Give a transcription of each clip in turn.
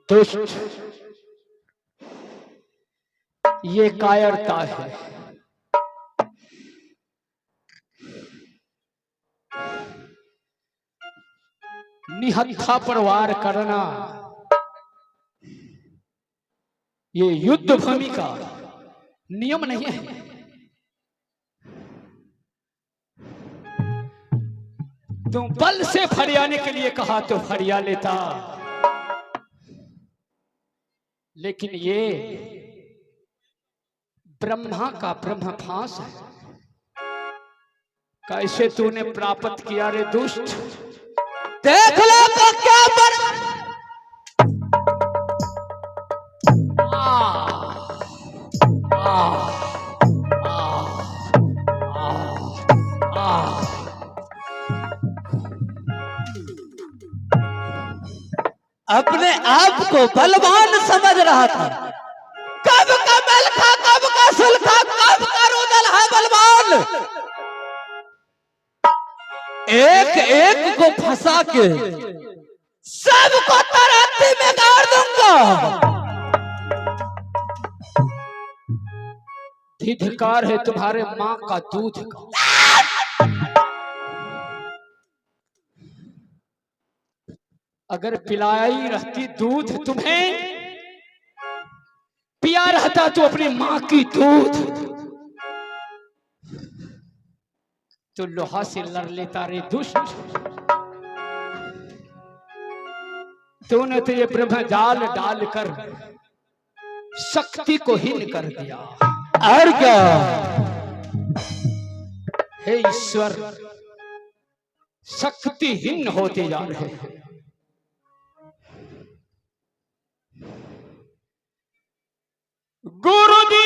दुष्ट, ये कायरता है। निहत्था पर वार करना ये युद्ध भूमि का नियम नहीं है। तुम बल से फरियाने के लिए कहा तो फरिया लेता, लेकिन ये ब्रह्मा का ब्रह्मभास है। कैसे तूने प्राप्त किया रे दुष्ट? देख लो तो क्या पर अपने आप को बलवान समझ रहा था। कब का मलखा, कब का सुलखा, कब का रुदल है बलवान। एक एक को फंसा के सबको तराती में गाड़ दूंगा। धिक्कार है तुम्हारे माँ का दूध का। अगर पिलाई रहती दूध तुम्हें, पिया रहता तो अपनी माँ की दूध, तो लोहा से लड़ लेता रे दुष्ट। तूने तो ये ब्रह्म जाल डालकर शक्ति को हीन कर दिया। और क्या? हे ईश्वर, शक्तिहीन होते जा रहे हैं। गुरुदेव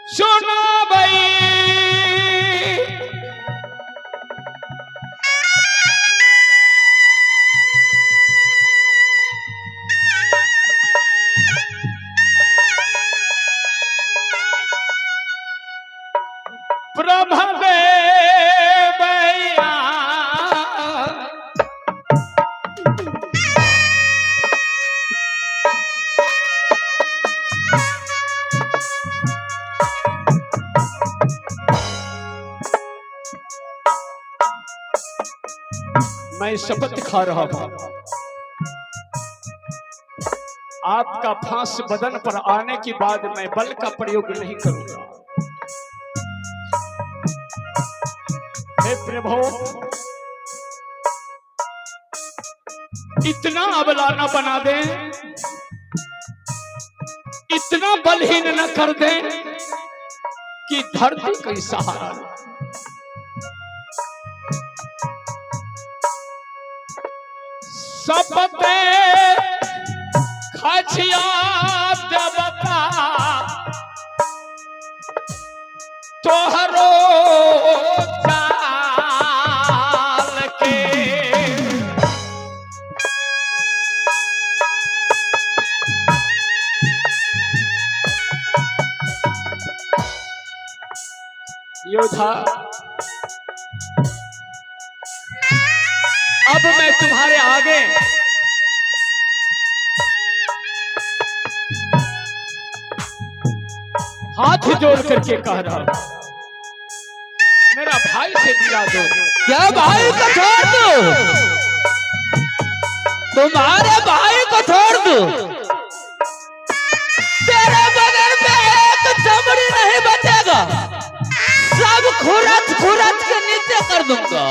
सुनो भाई, मैं शपथ खा रहा हूं, आपका फांस बदन पर आने के बाद मैं बल का प्रयोग नहीं करूंगा। हे प्रभु, इतना अबलाना बना दें, इतना बलहीन न कर दें कि धरती का सहारा ले। सबते खचिया देवता तोहरो चाल के, योद्धा अब मैं तुम्हारे आगे हाथ जोड़ करके कह रहा हूं, मेरा भाई से मिला दो। क्या भाई को छोड़ दो? तुम्हारे भाई को छोड़ दो? तेरे बदन में एक चमड़ी नहीं बचेगा, सब खुरच खुरच के नीचे कर दूंगा।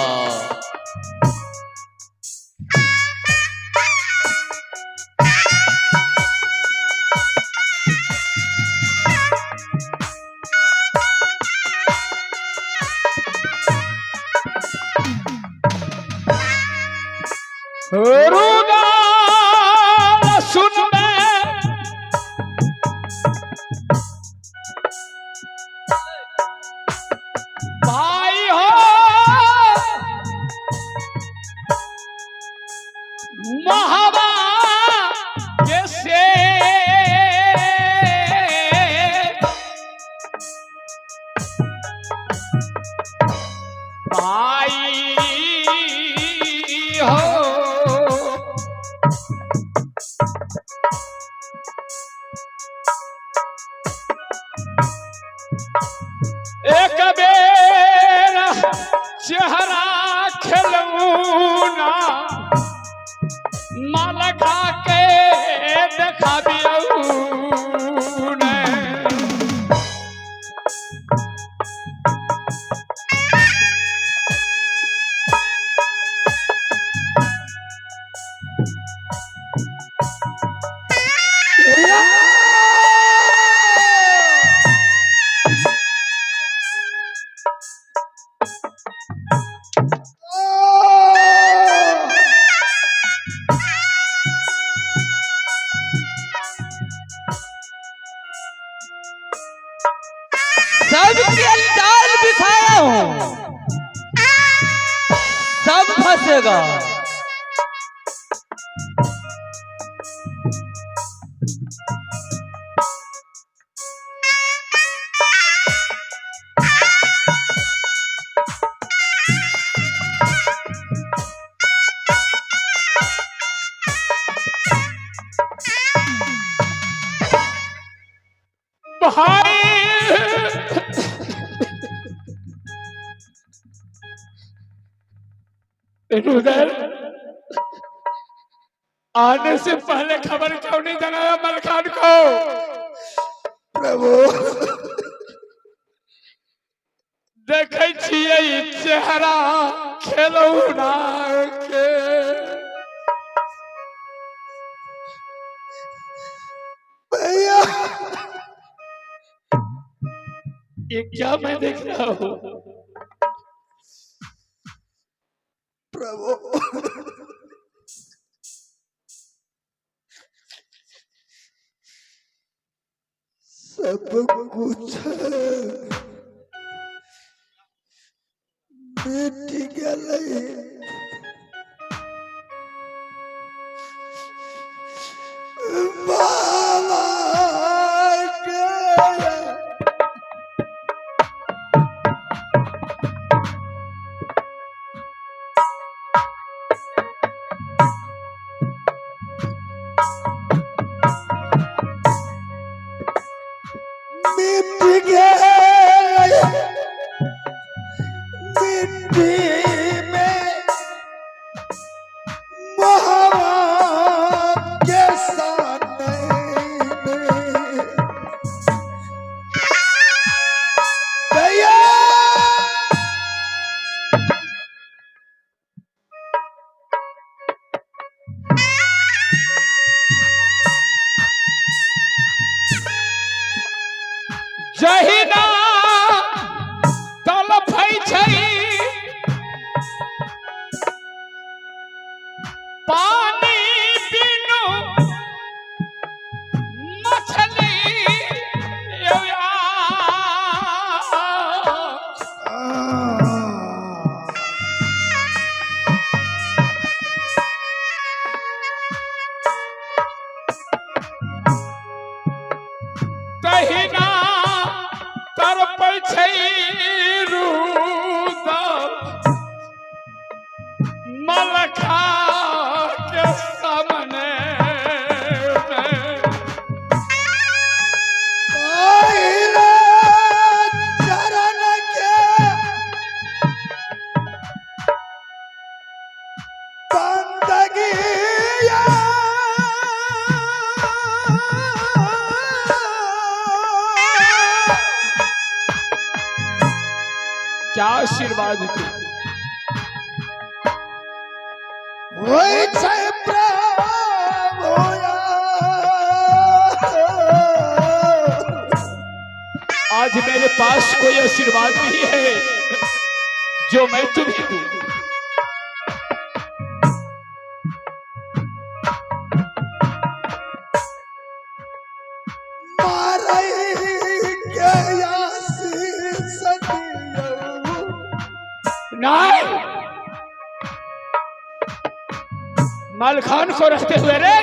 रुगा सुन भाई हो, ये जाल बिछाया हूं, सब फंसेगा। उधर आने से पहले खबर क्यों नहीं जनाया मलखान को? प्रभु देखे छिए ई चेहरा खेलौना के। भैया ये क्या मैं देख रहा हूँ? प्रभु सब कुछ मिट गए। बाबा के मिट गए मिट्टी में मोहब्बत के सामने भैया जहिना तलफै छै पानी बिनु मछली तहिना तरपै छै रुदल मलखा के सामने पहिला चरण के बंदगी क्या आशीर्वाद तू होई छै प्रभु आज मेरे पास कोई आशीर्वाद नहीं है जो मैं तुम्हें दूं। नहीं, मलखान को रखते हुए रे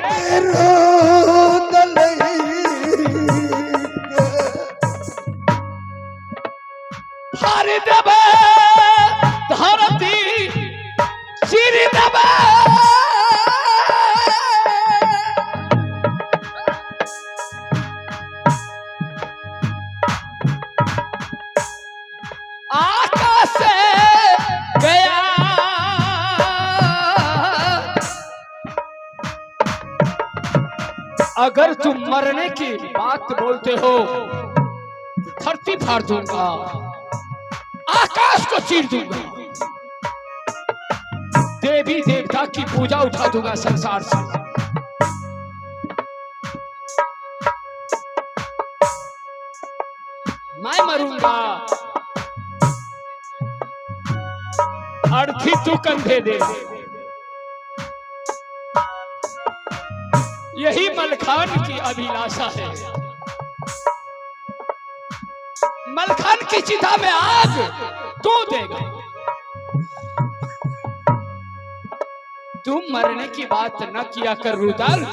हारी देवे धरती चिरी देवे आकाश से गया अगर तुम मरने की बात बोलते हो धरती फाड़ दूंगा, आकाश को चीर दूंगा, देवी देवता की पूजा उठा दूंगा संसार से। मैं मरूंगा, अर्थी तू कंधे दे। यही मलखान की अभिलाषा है। मलखान की चिता में आग तू देगा। तुम मरने की बात न किया कर रुदल।